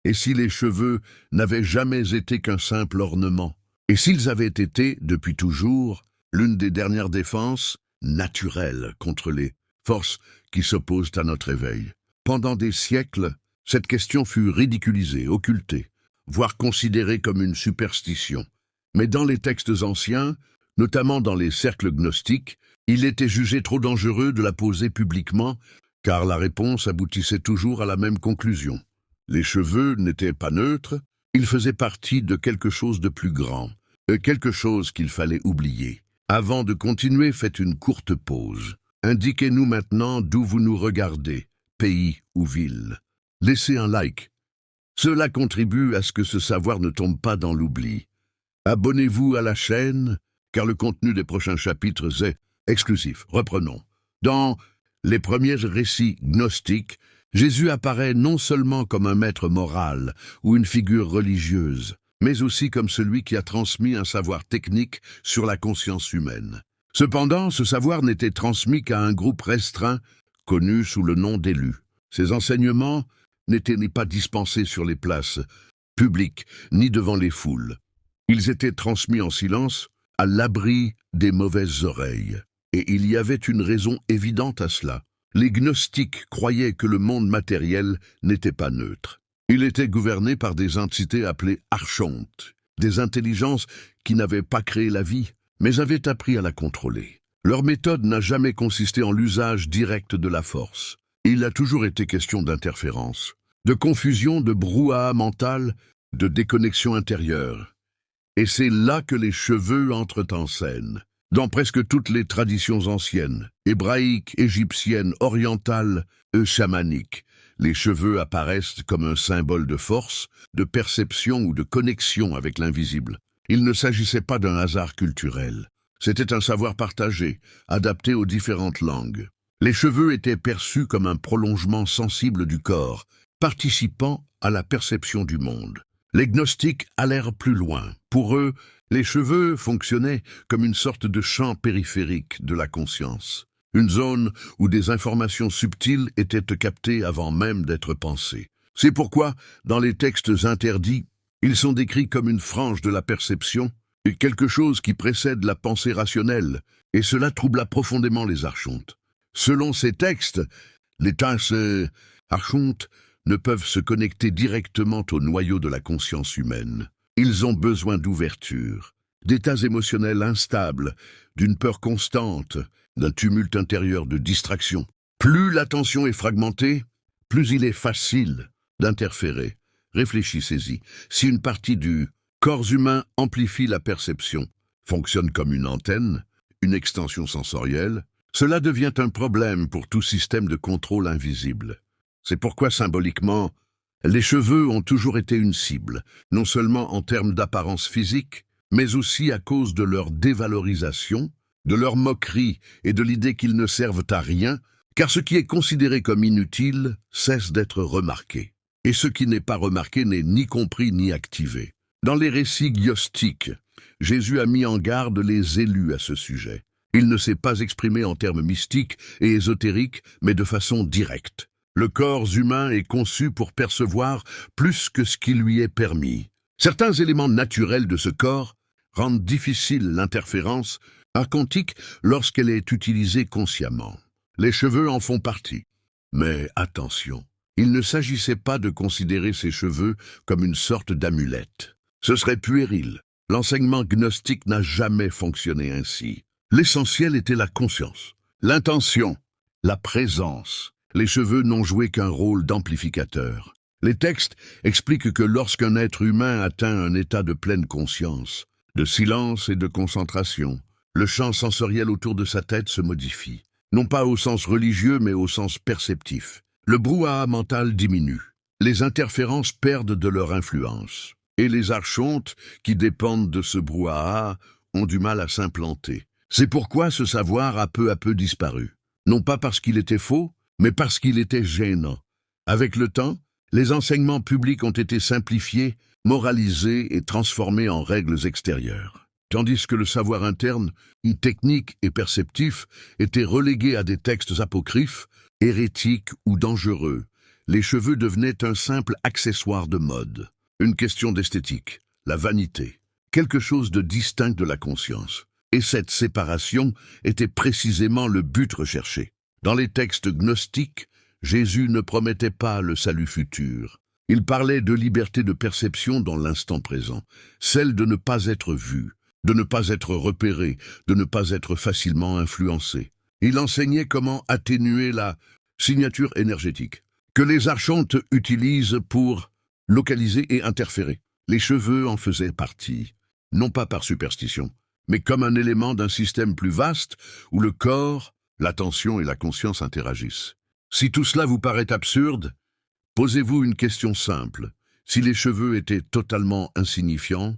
Et si les cheveux n'avaient jamais été qu'un simple ornement? Et s'ils avaient été, depuis toujours, l'une des dernières défenses naturelles contre les forces qui s'opposent à notre éveil? Pendant des siècles, cette question fut ridiculisée, occultée, voire considérée comme une superstition. Mais dans les textes anciens, notamment dans les cercles gnostiques, il était jugé trop dangereux de la poser publiquement, car la réponse aboutissait toujours à la même conclusion. Les cheveux n'étaient pas neutres, ils faisaient partie de quelque chose de plus grand, quelque chose qu'il fallait oublier. Avant de continuer, faites une courte pause. Indiquez-nous maintenant d'où vous nous regardez, pays ou ville. Laissez un like. Cela contribue à ce que ce savoir ne tombe pas dans l'oubli. Abonnez-vous à la chaîne, car le contenu des prochains chapitres est exclusif. Reprenons. Dans les premiers récits gnostiques, Jésus apparaît non seulement comme un maître moral ou une figure religieuse, mais aussi comme celui qui a transmis un savoir technique sur la conscience humaine. Cependant, ce savoir n'était transmis qu'à un groupe restreint, connu sous le nom d'élus. Ces enseignements n'étaient ni pas dispensés sur les places publiques, ni devant les foules. Ils étaient transmis en silence, à l'abri des mauvaises oreilles. Et il y avait une raison évidente à cela. Les gnostiques croyaient que le monde matériel n'était pas neutre. Il était gouverné par des entités appelées archontes, des intelligences qui n'avaient pas créé la vie, mais avaient appris à la contrôler. Leur méthode n'a jamais consisté en l'usage direct de la force. Il a toujours été question d'interférence, de confusion, de brouhaha mental, de déconnexion intérieure. Et c'est là que les cheveux entrent en scène. Dans presque toutes les traditions anciennes, hébraïques, égyptiennes, orientales, chamaniques, les cheveux apparaissent comme un symbole de force, de perception ou de connexion avec l'invisible. Il ne s'agissait pas d'un hasard culturel. C'était un savoir partagé, adapté aux différentes langues. Les cheveux étaient perçus comme un prolongement sensible du corps, participant à la perception du monde. Les gnostiques allèrent plus loin. Pour eux, les cheveux fonctionnaient comme une sorte de champ périphérique de la conscience, une zone où des informations subtiles étaient captées avant même d'être pensées. C'est pourquoi, dans les textes interdits, ils sont décrits comme une frange de la perception, et quelque chose qui précède la pensée rationnelle, et cela troubla profondément les archontes. Selon ces textes, les tasses archontes ne peuvent se connecter directement au noyau de la conscience humaine. Ils ont besoin d'ouverture, d'états émotionnels instables, d'une peur constante, d'un tumulte intérieur de distraction. Plus l'attention est fragmentée, plus il est facile d'interférer. Réfléchissez-y. Si une partie du corps humain amplifie la perception, fonctionne comme une antenne, une extension sensorielle, cela devient un problème pour tout système de contrôle invisible. C'est pourquoi, symboliquement, les cheveux ont toujours été une cible, non seulement en termes d'apparence physique, mais aussi à cause de leur dévalorisation, de leur moquerie et de l'idée qu'ils ne servent à rien, car ce qui est considéré comme inutile cesse d'être remarqué. Et ce qui n'est pas remarqué n'est ni compris ni activé. Dans les récits gnostiques, Jésus a mis en garde les élus à ce sujet. Il ne s'est pas exprimé en termes mystiques et ésotériques, mais de façon directe. Le corps humain est conçu pour percevoir plus que ce qui lui est permis. Certains éléments naturels de ce corps rendent difficile l'interférence quantique lorsqu'elle est utilisée consciemment. Les cheveux en font partie. Mais attention, il ne s'agissait pas de considérer ces cheveux comme une sorte d'amulette. Ce serait puéril. L'enseignement gnostique n'a jamais fonctionné ainsi. L'essentiel était la conscience, l'intention, la présence. Les cheveux n'ont joué qu'un rôle d'amplificateur. Les textes expliquent que lorsqu'un être humain atteint un état de pleine conscience, de silence et de concentration, le champ sensoriel autour de sa tête se modifie, non pas au sens religieux mais au sens perceptif. Le brouhaha mental diminue, les interférences perdent de leur influence, et les archontes qui dépendent de ce brouhaha ont du mal à s'implanter. C'est pourquoi ce savoir a peu à peu disparu, non pas parce qu'il était faux, mais parce qu'il était gênant. Avec le temps, les enseignements publics ont été simplifiés, moralisés et transformés en règles extérieures. Tandis que le savoir interne, technique et perceptif, était relégué à des textes apocryphes, hérétiques ou dangereux, les cheveux devenaient un simple accessoire de mode, une question d'esthétique, la vanité, quelque chose de distinct de la conscience. Et cette séparation était précisément le but recherché. Dans les textes gnostiques, Jésus ne promettait pas le salut futur. Il parlait de liberté de perception dans l'instant présent, celle de ne pas être vu, de ne pas être repéré, de ne pas être facilement influencé. Il enseignait comment atténuer la signature énergétique, que les archontes utilisent pour localiser et interférer. Les cheveux en faisaient partie, non pas par superstition, mais comme un élément d'un système plus vaste où le corps, l'attention et la conscience interagissent. Si tout cela vous paraît absurde, posez-vous une question simple. Si les cheveux étaient totalement insignifiants,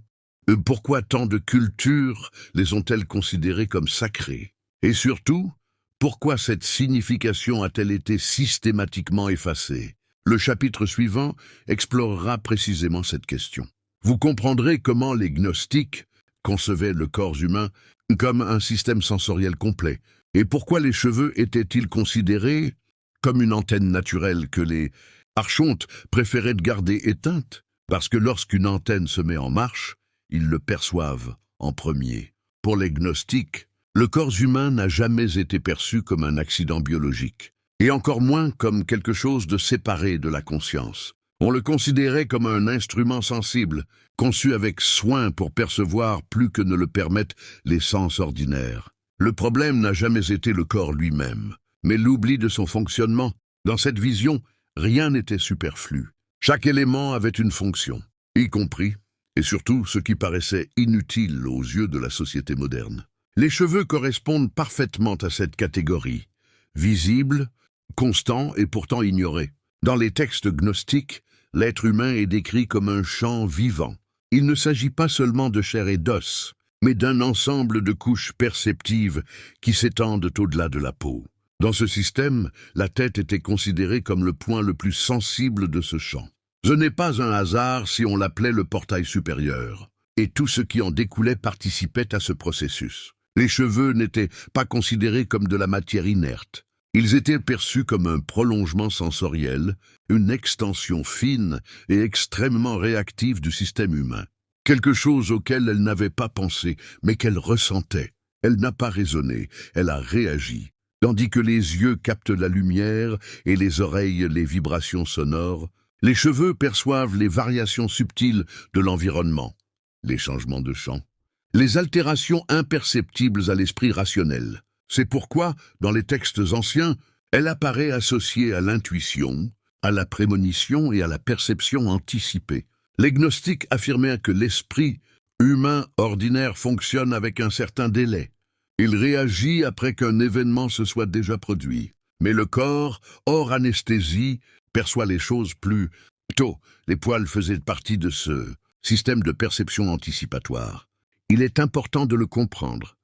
pourquoi tant de cultures les ont-elles considérés comme sacrés? Et surtout, pourquoi cette signification a-t-elle été systématiquement effacée? Le chapitre suivant explorera précisément cette question. Vous comprendrez comment les gnostiques concevaient le corps humain comme un système sensoriel complet, et pourquoi les cheveux étaient-ils considérés comme une antenne naturelle que les archontes préféraient de garder éteinte, parce que lorsqu'une antenne se met en marche, ils le perçoivent en premier. Pour les gnostiques, le corps humain n'a jamais été perçu comme un accident biologique, et encore moins comme quelque chose de séparé de la conscience. On le considérait comme un instrument sensible, conçu avec soin pour percevoir plus que ne le permettent les sens ordinaires. Le problème n'a jamais été le corps lui-même, mais l'oubli de son fonctionnement. Dans cette vision, rien n'était superflu. Chaque élément avait une fonction, y compris, et surtout, ce qui paraissait inutile aux yeux de la société moderne. Les cheveux correspondent parfaitement à cette catégorie, visible, constant et pourtant ignoré. Dans les textes gnostiques, l'être humain est décrit comme un champ vivant. Il ne s'agit pas seulement de chair et d'os, mais d'un ensemble de couches perceptives qui s'étendent au-delà de la peau. Dans ce système, la tête était considérée comme le point le plus sensible de ce champ. Ce n'est pas un hasard si on l'appelait le portail supérieur, et tout ce qui en découlait participait à ce processus. Les cheveux n'étaient pas considérés comme de la matière inerte. Ils étaient perçus comme un prolongement sensoriel, une extension fine et extrêmement réactive du système humain. Quelque chose auquel elle n'avait pas pensé, mais qu'elle ressentait. Elle n'a pas raisonné, elle a réagi. Tandis que les yeux captent la lumière et les oreilles les vibrations sonores, les cheveux perçoivent les variations subtiles de l'environnement, les changements de champ, les altérations imperceptibles à l'esprit rationnel. C'est pourquoi, dans les textes anciens, elle apparaît associée à l'intuition, à la prémonition et à la perception anticipée. Les gnostiques affirmaient que l'esprit humain ordinaire fonctionne avec un certain délai. Il réagit après qu'un événement se soit déjà produit. Mais le corps, hors anesthésie, perçoit les choses plus tôt. Les poils faisaient partie de ce système de perception anticipatoire. Il est important de le comprendre.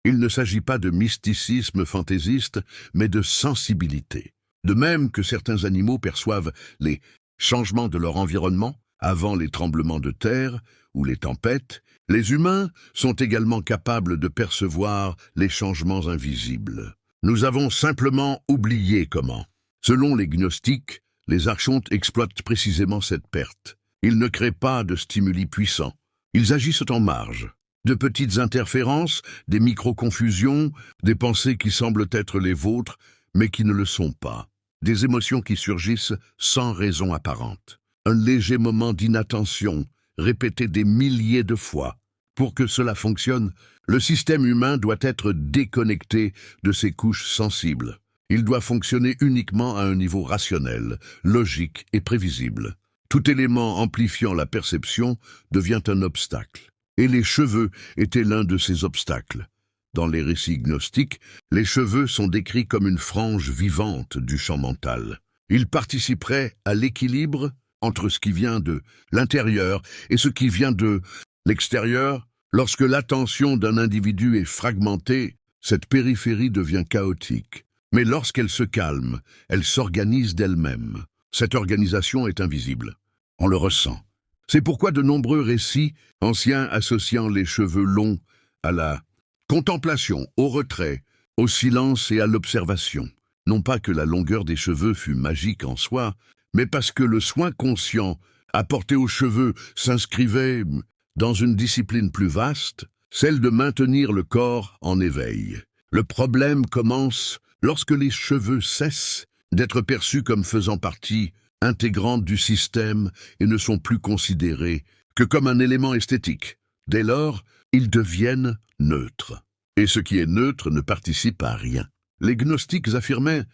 Il ne s'agit pas de mysticisme fantaisiste, mais de sensibilité. De même que certains animaux perçoivent les changements de leur environnement avant les tremblements de terre ou les tempêtes, les humains sont également capables de percevoir les changements invisibles. Nous avons simplement oublié comment. Selon les gnostiques, les archontes exploitent précisément cette perte. Ils ne créent pas de stimuli puissants. Ils agissent en marge. De petites interférences, des micro-confusions, des pensées qui semblent être les vôtres, mais qui ne le sont pas. Des émotions qui surgissent sans raison apparente. Un léger moment d'inattention, répété des milliers de fois. Pour que cela fonctionne, le système humain doit être déconnecté de ses couches sensibles. Il doit fonctionner uniquement à un niveau rationnel, logique et prévisible. Tout élément amplifiant la perception devient un obstacle. Et les cheveux étaient l'un de ces obstacles. Dans les récits gnostiques, les cheveux sont décrits comme une frange vivante du champ mental. Ils participeraient à l'équilibre entre ce qui vient de l'intérieur et ce qui vient de l'extérieur. Lorsque l'attention d'un individu est fragmentée, cette périphérie devient chaotique. Mais lorsqu'elle se calme, elle s'organise d'elle-même. Cette organisation est invisible. On le ressent. C'est pourquoi de nombreux récits anciens associant les cheveux longs à la contemplation, au retrait, au silence et à l'observation. Non pas que la longueur des cheveux fût magique en soi, mais parce que le soin conscient apporté aux cheveux s'inscrivait dans une discipline plus vaste, celle de maintenir le corps en éveil. Le problème commence lorsque les cheveux cessent d'être perçus comme faisant partie intégrante du système et ne sont plus considérés que comme un élément esthétique. Dès lors, ils deviennent neutres. Et ce qui est neutre ne participe à rien. Les gnostiques affirmaient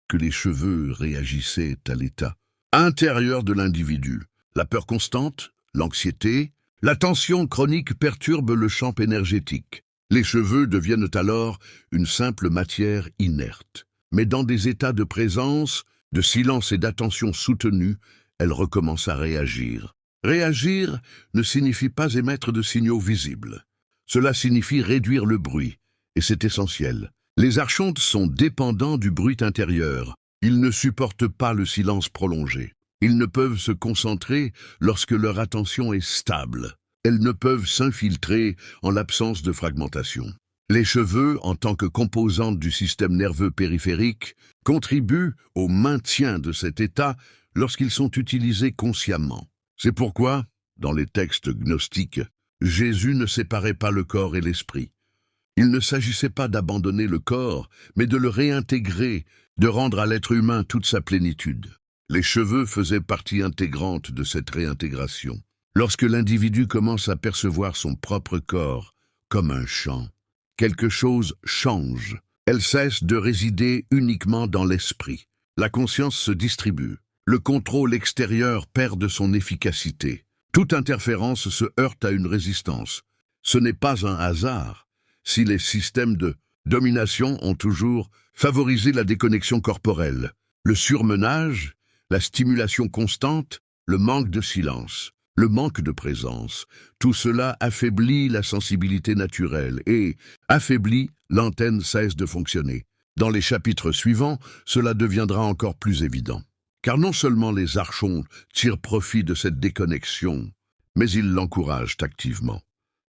que les cheveux réagissaient à l'état intérieur de l'individu. La peur constante, l'anxiété, la tension chronique perturbent le champ énergétique. Les cheveux deviennent alors une simple matière inerte. Mais dans des états de présence, de silence et d'attention soutenue, elles recommencent à réagir. Réagir ne signifie pas émettre de signaux visibles. Cela signifie réduire le bruit, et c'est essentiel. Les archontes sont dépendants du bruit intérieur. Ils ne supportent pas le silence prolongé. Ils ne peuvent se concentrer lorsque leur attention est stable. Elles ne peuvent s'infiltrer en l'absence de fragmentation. Les cheveux, en tant que composante du système nerveux périphérique, contribuent au maintien de cet état lorsqu'ils sont utilisés consciemment. C'est pourquoi, dans les textes gnostiques, Jésus ne séparait pas le corps et l'esprit. Il ne s'agissait pas d'abandonner le corps, mais de le réintégrer, de rendre à l'être humain toute sa plénitude. Les cheveux faisaient partie intégrante de cette réintégration. Lorsque l'individu commence à percevoir son propre corps comme un champ, quelque chose change. Elle cesse de résider uniquement dans l'esprit. La conscience se distribue. Le contrôle extérieur perd de son efficacité. Toute interférence se heurte à une résistance. Ce n'est pas un hasard si les systèmes de domination ont toujours favorisé la déconnexion corporelle, le surmenage, la stimulation constante, le manque de silence, le manque de présence. Tout cela affaiblit la sensibilité naturelle et, affaibli, l'antenne cesse de fonctionner. Dans les chapitres suivants, cela deviendra encore plus évident. Car non seulement les archontes tirent profit de cette déconnexion, mais ils l'encouragent activement.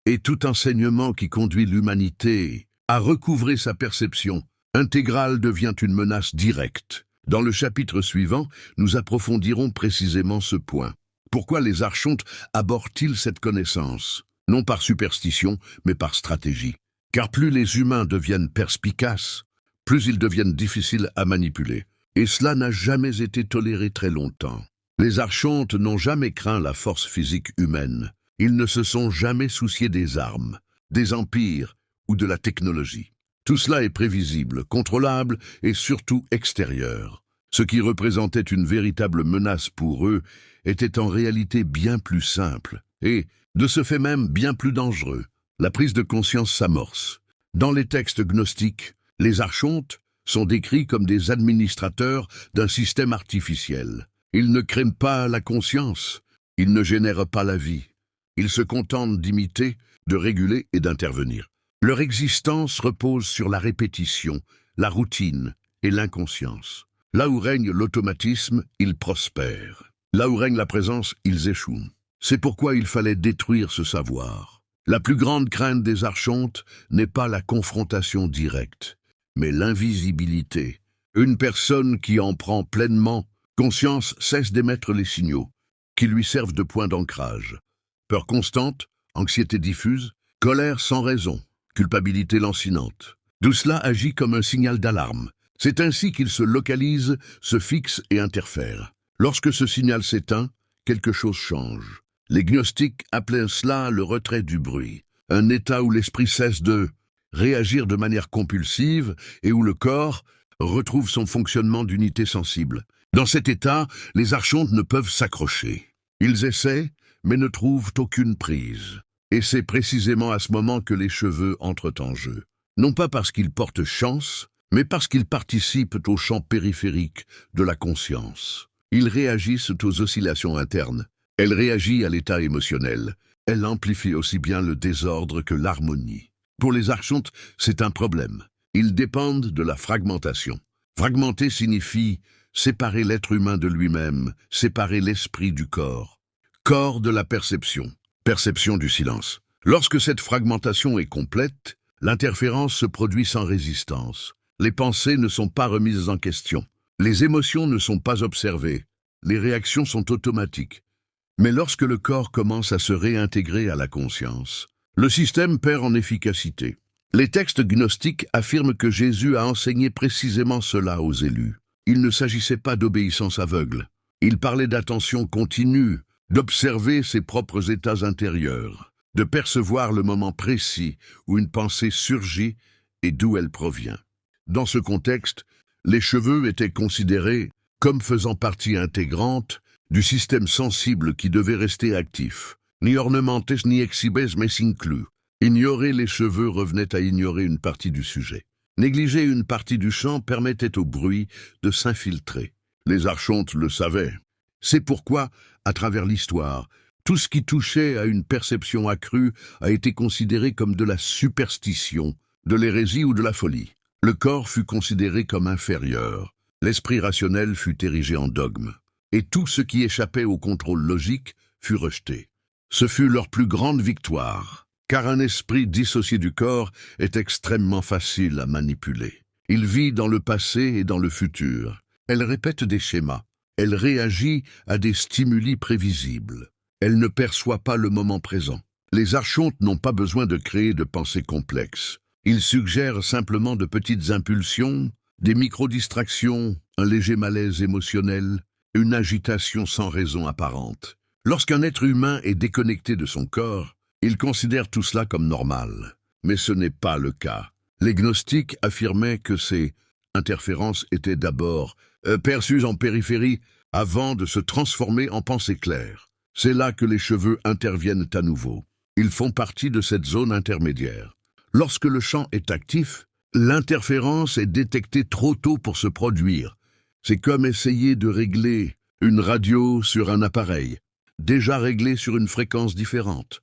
Et tout enseignement qui conduit l'humanité à recouvrer sa perception intégrale devient une menace directe. Dans le chapitre suivant, nous approfondirons précisément ce point. Pourquoi les archontes abordent-ils cette connaissance? Non par superstition, mais par stratégie. Car plus les humains deviennent perspicaces, plus ils deviennent difficiles à manipuler. Et cela n'a jamais été toléré très longtemps. Les archontes n'ont jamais craint la force physique humaine. Ils ne se sont jamais souciés des armes, des empires ou de la technologie. Tout cela est prévisible, contrôlable et surtout extérieur. Ce qui représentait une véritable menace pour eux était en réalité bien plus simple et, de ce fait même, bien plus dangereux. La prise de conscience s'amorce. Dans les textes gnostiques, les archontes sont décrits comme des administrateurs d'un système artificiel. Ils ne créent pas la conscience, ils ne génèrent pas la vie. Ils se contentent d'imiter, de réguler et d'intervenir. Leur existence repose sur la répétition, la routine et l'inconscience. Là où règne l'automatisme, ils prospèrent. Là où règne la présence, ils échouent. C'est pourquoi il fallait détruire ce savoir. La plus grande crainte des archontes n'est pas la confrontation directe, mais l'invisibilité. Une personne qui en prend pleinement conscience cesse d'émettre les signaux, qui lui servent de point d'ancrage. Peur constante, anxiété diffuse, colère sans raison, culpabilité lancinante. Tout cela agit comme un signal d'alarme. C'est ainsi qu'il se localise, se fixe et interfère. Lorsque ce signal s'éteint, quelque chose change. Les gnostiques appelaient cela le retrait du bruit, un état où l'esprit cesse de réagir de manière compulsive et où le corps retrouve son fonctionnement d'unité sensible. Dans cet état, les archontes ne peuvent s'accrocher. Ils essaient, mais ne trouvent aucune prise. Et c'est précisément à ce moment que les cheveux entrent en jeu. Non pas parce qu'ils portent chance, mais parce qu'ils participent au champ périphérique de la conscience. Ils réagissent aux oscillations internes. Elle réagit à l'état émotionnel. Elle amplifie aussi bien le désordre que l'harmonie. Pour les archontes, c'est un problème. Ils dépendent de la fragmentation. Fragmenter signifie séparer l'être humain de lui-même, séparer l'esprit du corps. Corps de la perception, perception du silence. Lorsque cette fragmentation est complète, l'interférence se produit sans résistance. Les pensées ne sont pas remises en question. Les émotions ne sont pas observées. les réactions sont automatiques. Mais lorsque le corps commence à se réintégrer à la conscience, le système perd en efficacité. Les textes gnostiques affirment que Jésus a enseigné précisément cela aux élus. Il ne s'agissait pas d'obéissance aveugle. Il parlait d'attention continue, d'observer ses propres états intérieurs, de percevoir le moment précis où une pensée surgit et d'où elle provient. Dans ce contexte, les cheveux étaient considérés comme faisant partie intégrante du système sensible qui devait rester actif. Ni ornementes ni exhibes mais inclus. Ignorer les cheveux revenait à ignorer une partie du sujet. Négliger une partie du chant permettait au bruit de s'infiltrer. Les archontes le savaient. C'est pourquoi, à travers l'histoire, tout ce qui touchait à une perception accrue a été considéré comme de la superstition, de l'hérésie ou de la folie. Le corps fut considéré comme inférieur. L'esprit rationnel fut érigé en dogme. Et tout ce qui échappait au contrôle logique fut rejeté. Ce fut leur plus grande victoire. Car un esprit dissocié du corps est extrêmement facile à manipuler. Il vit dans le passé et dans le futur. Elle répète des schémas. Elle réagit à des stimuli prévisibles. Elle ne perçoit pas le moment présent. Les archontes n'ont pas besoin de créer de pensées complexes. Ils suggèrent simplement de petites impulsions, des micro-distractions, un léger malaise émotionnel, une agitation sans raison apparente. Lorsqu'un être humain est déconnecté de son corps, ils considèrent tout cela comme normal, mais ce n'est pas le cas. Les gnostiques affirmaient que ces interférences étaient d'abord perçues en périphérie avant de se transformer en pensée claire. C'est là que les cheveux interviennent à nouveau. Ils font partie de cette zone intermédiaire. Lorsque le champ est actif, l'interférence est détectée trop tôt pour se produire. C'est comme essayer de régler une radio sur un appareil, déjà réglé sur une fréquence différente.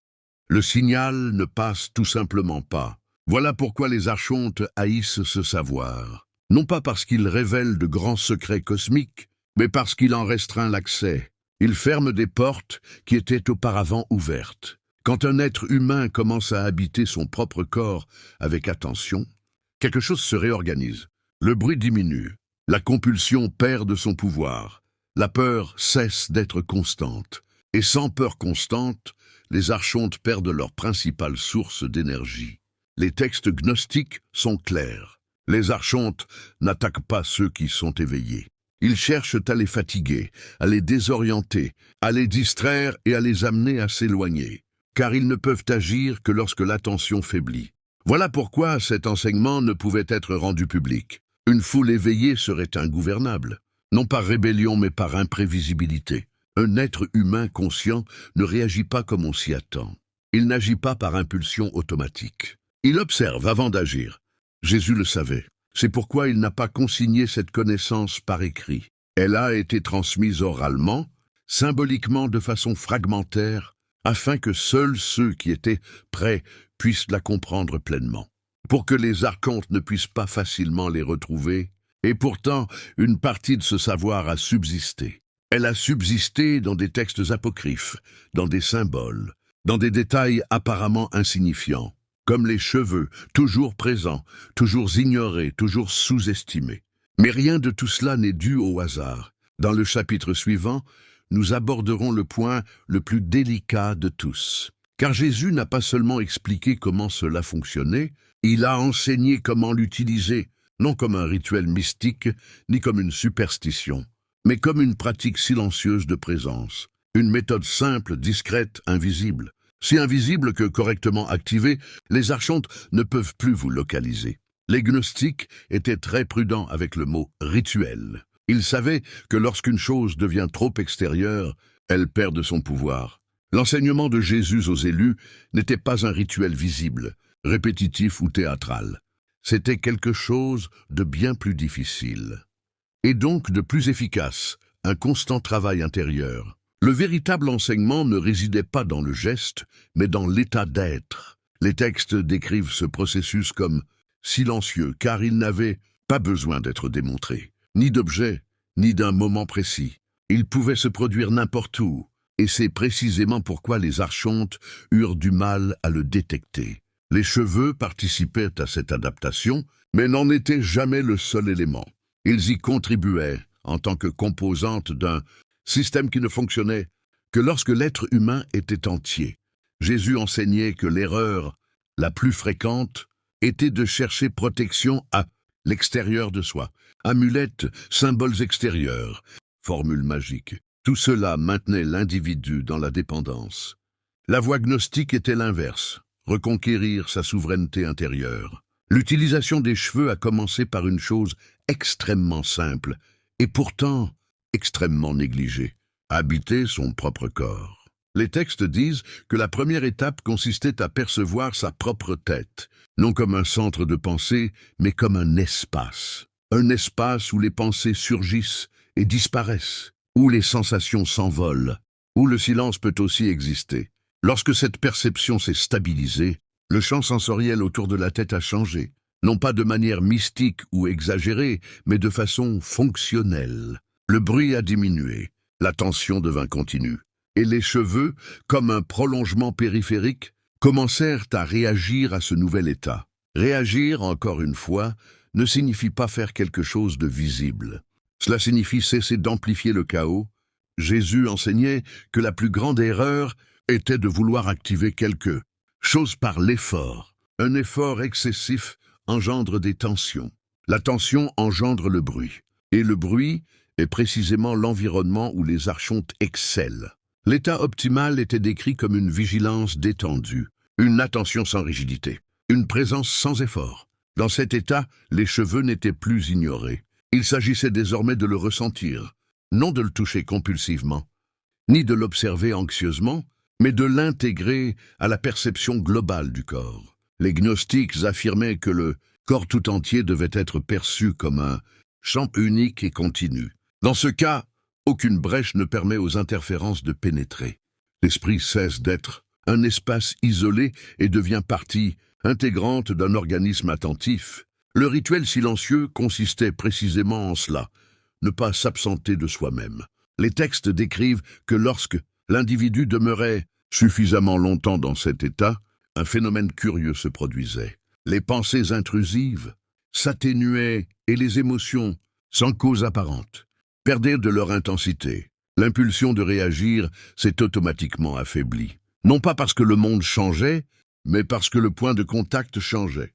Le signal ne passe tout simplement pas. Voilà pourquoi les archontes haïssent ce savoir. Non pas parce qu'il révèle de grands secrets cosmiques, mais parce qu'il en restreint l'accès. Il ferme des portes qui étaient auparavant ouvertes. Quand un être humain commence à habiter son propre corps avec attention, quelque chose se réorganise. Le bruit diminue. La compulsion perd de son pouvoir. La peur cesse d'être constante. Et sans peur constante, les archontes perdent leur principale source d'énergie. Les textes gnostiques sont clairs. Les archontes n'attaquent pas ceux qui sont éveillés. Ils cherchent à les fatiguer, à les désorienter, à les distraire et à les amener à s'éloigner, car ils ne peuvent agir que lorsque l'attention faiblit. Voilà pourquoi cet enseignement ne pouvait être rendu public. Une foule éveillée serait ingouvernable, non par rébellion mais par imprévisibilité. Un être humain conscient ne réagit pas comme on s'y attend. Il n'agit pas par impulsion automatique. Il observe avant d'agir. Jésus le savait. C'est pourquoi il n'a pas consigné cette connaissance par écrit. Elle a été transmise oralement, symboliquement de façon fragmentaire, afin que seuls ceux qui étaient prêts puissent la comprendre pleinement. Pour que les archontes ne puissent pas facilement les retrouver, et pourtant une partie de ce savoir a subsisté. Elle a subsisté dans des textes apocryphes, dans des symboles, dans des détails apparemment insignifiants, comme les cheveux, toujours présents, toujours ignorés, toujours sous-estimés. Mais rien de tout cela n'est dû au hasard. Dans le chapitre suivant, nous aborderons le point le plus délicat de tous. Car Jésus n'a pas seulement expliqué comment cela fonctionnait, il a enseigné comment l'utiliser, non comme un rituel mystique, ni comme une superstition, mais comme une pratique silencieuse de présence, une méthode simple, discrète, invisible. Si invisible que correctement activée, les archontes ne peuvent plus vous localiser. Les gnostiques étaient très prudents avec le mot « rituel ». Ils savaient que lorsqu'une chose devient trop extérieure, elle perd de son pouvoir. L'enseignement de Jésus aux élus n'était pas un rituel visible, répétitif ou théâtral. C'était quelque chose de bien plus difficile. Et donc de plus efficace, un constant travail intérieur. Le véritable enseignement ne résidait pas dans le geste, mais dans l'état d'être. Les textes décrivent ce processus comme silencieux, car il n'avait pas besoin d'être démontré, ni d'objet, ni d'un moment précis. Il pouvait se produire n'importe où, et c'est précisément pourquoi les archontes eurent du mal à le détecter. Les cheveux participaient à cette adaptation, mais n'en étaient jamais le seul élément. Ils y contribuaient en tant que composante d'un système qui ne fonctionnait que lorsque l'être humain était entier. Jésus enseignait que l'erreur la plus fréquente était de chercher protection à l'extérieur de soi. Amulettes, symboles extérieurs, formules magiques. Tout cela maintenait l'individu dans la dépendance. La voie gnostique était l'inverse, reconquérir sa souveraineté intérieure. L'utilisation des cheveux a commencé par une chose extrêmement simple, et pourtant extrêmement négligée, habiter son propre corps. Les textes disent que la première étape consistait à percevoir sa propre tête, non comme un centre de pensée, mais comme un espace où les pensées surgissent et disparaissent, où les sensations s'envolent, où le silence peut aussi exister. Lorsque cette perception s'est stabilisée, le champ sensoriel autour de la tête a changé, non pas de manière mystique ou exagérée, mais de façon fonctionnelle. Le bruit a diminué, l'attention devint continue, et les cheveux, comme un prolongement périphérique, commencèrent à réagir à ce nouvel état. Réagir, encore une fois, ne signifie pas faire quelque chose de visible. Cela signifie cesser d'amplifier le chaos. Jésus enseignait que la plus grande erreur était de vouloir activer quelque chose par l'effort. Un effort excessif engendre des tensions. La tension engendre le bruit. Et le bruit est précisément l'environnement où les archontes excellent. L'état optimal était décrit comme une vigilance détendue, une attention sans rigidité, une présence sans effort. Dans cet état, les cheveux n'étaient plus ignorés. Il s'agissait désormais de le ressentir, non de le toucher compulsivement, ni de l'observer anxieusement, mais de l'intégrer à la perception globale du corps. Les gnostiques affirmaient que le corps tout entier devait être perçu comme un champ unique et continu. Dans ce cas, aucune brèche ne permet aux interférences de pénétrer. L'esprit cesse d'être un espace isolé et devient partie intégrante d'un organisme attentif. Le rituel silencieux consistait précisément en cela, ne pas s'absenter de soi-même. Les textes décrivent que lorsque l'individu demeurait suffisamment longtemps dans cet état, un phénomène curieux se produisait. Les pensées intrusives s'atténuaient et les émotions, sans cause apparente, perdaient de leur intensité. L'impulsion de réagir s'est automatiquement affaiblie. Non pas parce que le monde changeait, mais parce que le point de contact changeait.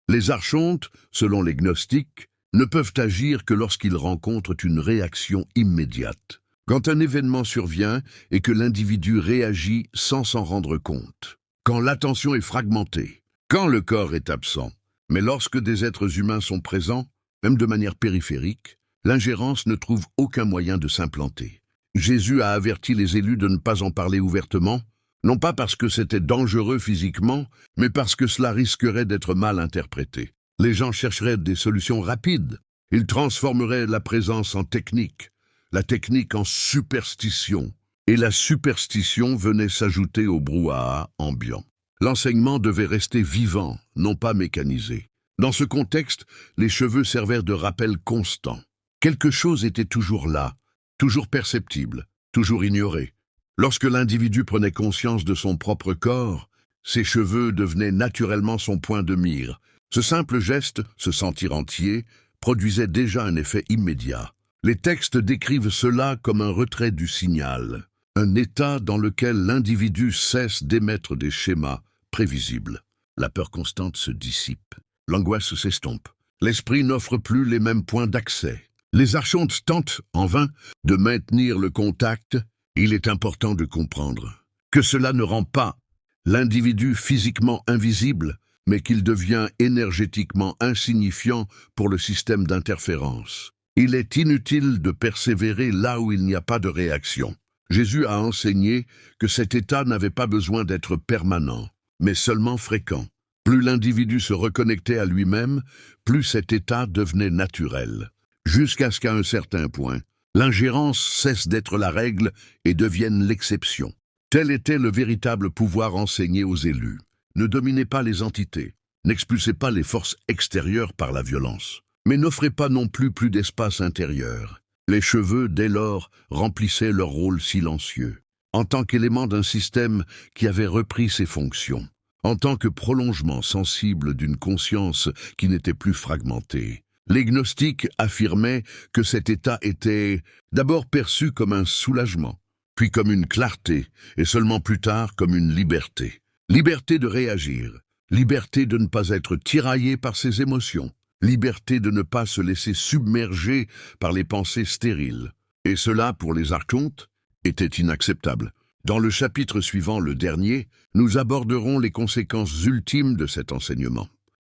Les archontes, selon les gnostiques, ne peuvent agir que lorsqu'ils rencontrent une réaction immédiate. Quand un événement survient et que l'individu réagit sans s'en rendre compte. Quand l'attention est fragmentée. Quand le corps est absent. Mais lorsque des êtres humains sont présents, même de manière périphérique, l'ingérence ne trouve aucun moyen de s'implanter. Jésus a averti les élus de ne pas en parler ouvertement, non pas parce que c'était dangereux physiquement, mais parce que cela risquerait d'être mal interprété. Les gens chercheraient des solutions rapides. Ils transformeraient la présence en technique, la technique en superstition, et la superstition venait s'ajouter au brouhaha ambiant. L'enseignement devait rester vivant, non pas mécanisé. Dans ce contexte, les cheveux servèrent de rappel constant. Quelque chose était toujours là, toujours perceptible, toujours ignoré. Lorsque l'individu prenait conscience de son propre corps, ses cheveux devenaient naturellement son point de mire. Ce simple geste, se sentir entier, produisait déjà un effet immédiat. Les textes décrivent cela comme un retrait du signal, un état dans lequel l'individu cesse d'émettre des schémas prévisibles. La peur constante se dissipe, l'angoisse s'estompe. L'esprit n'offre plus les mêmes points d'accès. Les archontes tentent, en vain, de maintenir le contact. Il est important de comprendre que cela ne rend pas l'individu physiquement invisible, mais qu'il devient énergétiquement insignifiant pour le système d'interférence. Il est inutile de persévérer là où il n'y a pas de réaction. Jésus a enseigné que cet état n'avait pas besoin d'être permanent, mais seulement fréquent. Plus l'individu se reconnectait à lui-même, plus cet état devenait naturel. Jusqu'à ce qu'à un certain point, l'ingérence cesse d'être la règle et devienne l'exception. Tel était le véritable pouvoir enseigné aux élus. Ne dominez pas les entités, n'expulsez pas les forces extérieures par la violence, mais n'offrez pas non plus d'espace intérieur. Les cheveux, dès lors, remplissaient leur rôle silencieux, en tant qu'élément d'un système qui avait repris ses fonctions, en tant que prolongement sensible d'une conscience qui n'était plus fragmentée. Les gnostiques affirmaient que cet état était d'abord perçu comme un soulagement, puis comme une clarté, et seulement plus tard comme une liberté. Liberté de réagir, liberté de ne pas être tiraillé par ses émotions, liberté de ne pas se laisser submerger par les pensées stériles. Et cela, pour les archontes, était inacceptable. Dans le chapitre suivant, le dernier, nous aborderons les conséquences ultimes de cet enseignement.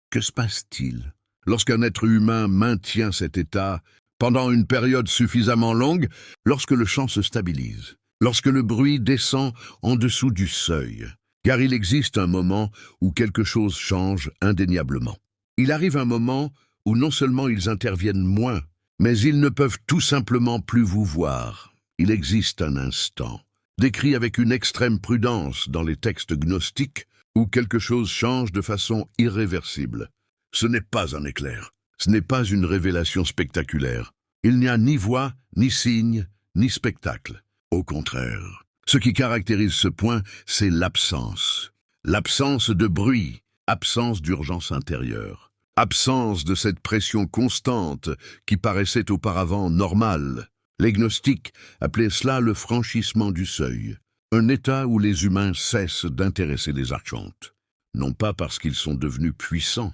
Que se passe-t-il lorsqu'un être humain maintient cet état pendant une période suffisamment longue, lorsque le chant se stabilise, lorsque le bruit descend en dessous du seuil? Car il existe un moment où quelque chose change indéniablement. Il arrive un moment où non seulement ils interviennent moins, mais ils ne peuvent tout simplement plus vous voir. Il existe un instant, décrit avec une extrême prudence dans les textes gnostiques, où quelque chose change de façon irréversible. Ce n'est pas un éclair, ce n'est pas une révélation spectaculaire. Il n'y a ni voix, ni signe, ni spectacle. Au contraire, ce qui caractérise ce point, c'est l'absence. L'absence de bruit, absence d'urgence intérieure, absence de cette pression constante qui paraissait auparavant normale. Les gnostiques appelaient cela le franchissement du seuil, un état où les humains cessent d'intéresser les archontes, non pas parce qu'ils sont devenus puissants,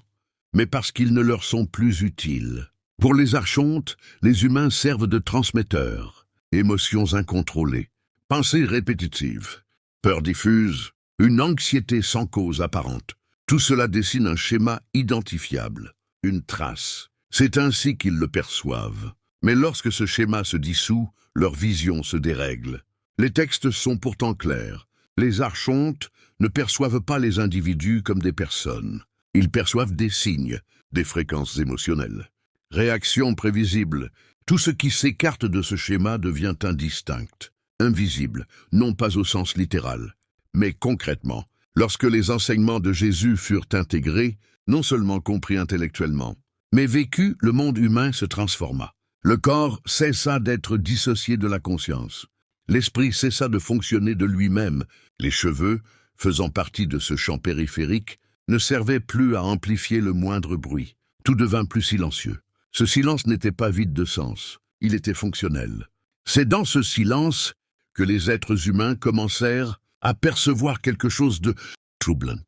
mais parce qu'ils ne leur sont plus utiles. Pour les archontes, les humains servent de transmetteurs, émotions incontrôlées, pensées répétitives, peurs diffuses, une anxiété sans cause apparente. Tout cela dessine un schéma identifiable, une trace. C'est ainsi qu'ils le perçoivent. Mais lorsque ce schéma se dissout, leur vision se dérègle. Les textes sont pourtant clairs. Les archontes ne perçoivent pas les individus comme des personnes. Ils perçoivent des signes, des fréquences émotionnelles. Réactions prévisibles. Tout ce qui s'écarte de ce schéma devient indistinct, invisible, non pas au sens littéral, mais concrètement. Lorsque les enseignements de Jésus furent intégrés, non seulement compris intellectuellement, mais vécus, le monde humain se transforma. Le corps cessa d'être dissocié de la conscience. L'esprit cessa de fonctionner de lui-même. Les cheveux, faisant partie de ce champ périphérique, ne servaient plus à amplifier le moindre bruit. Tout devint plus silencieux. Ce silence n'était pas vide de sens, il était fonctionnel. C'est dans ce silence que les êtres humains commencèrent à percevoir quelque chose de troublant.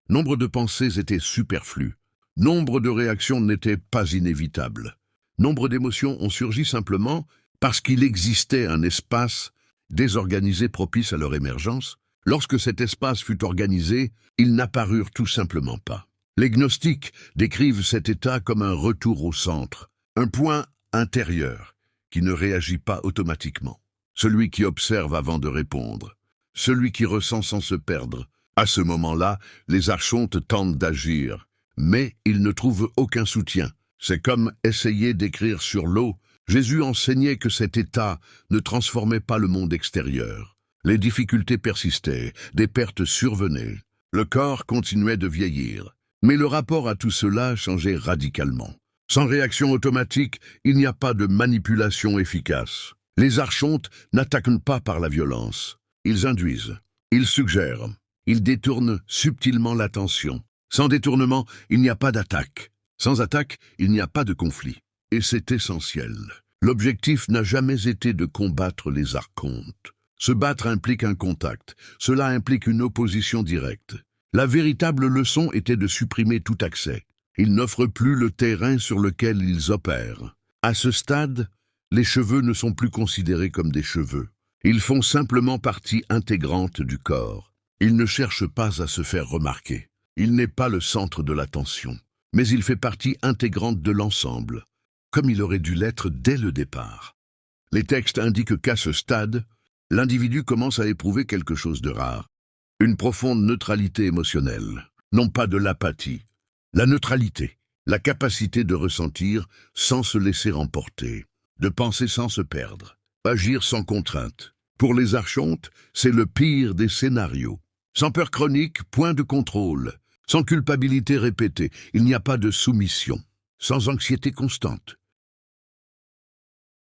Nombre de pensées étaient superflues. Nombre de réactions n'étaient pas inévitables. Nombre d'émotions ont surgi simplement parce qu'il existait un espace désorganisé propice à leur émergence. Lorsque cet espace fut organisé, ils n'apparurent tout simplement pas. Les gnostiques décrivent cet état comme un retour au centre, un point intérieur qui ne réagit pas automatiquement. Celui qui observe avant de répondre, celui qui ressent sans se perdre. À ce moment-là, les archontes tentent d'agir, mais ils ne trouvent aucun soutien. C'est comme essayer d'écrire sur l'eau. Jésus enseignait que cet état ne transformait pas le monde extérieur. Les difficultés persistaient, des pertes survenaient. Le corps continuait de vieillir. Mais le rapport à tout cela changeait radicalement. Sans réaction automatique, il n'y a pas de manipulation efficace. Les archontes n'attaquent pas par la violence. Ils induisent, ils suggèrent, ils détournent subtilement l'attention. Sans détournement, il n'y a pas d'attaque. Sans attaque, il n'y a pas de conflit. Et c'est essentiel. L'objectif n'a jamais été de combattre les archontes. Se battre implique un contact. Cela implique une opposition directe. La véritable leçon était de supprimer tout accès. Ils n'offrent plus le terrain sur lequel ils opèrent. À ce stade, les cheveux ne sont plus considérés comme des cheveux. Ils font simplement partie intégrante du corps. Ils ne cherchent pas à se faire remarquer. Il n'est pas le centre de l'attention, mais il fait partie intégrante de l'ensemble, comme il aurait dû l'être dès le départ. Les textes indiquent qu'à ce stade, l'individu commence à éprouver quelque chose de rare. Une profonde neutralité émotionnelle, non pas de l'apathie. La neutralité, la capacité de ressentir sans se laisser emporter, de penser sans se perdre, agir sans contrainte. Pour les archontes, c'est le pire des scénarios. Sans peur chronique, point de contrôle. Sans culpabilité répétée, il n'y a pas de soumission. Sans anxiété constante,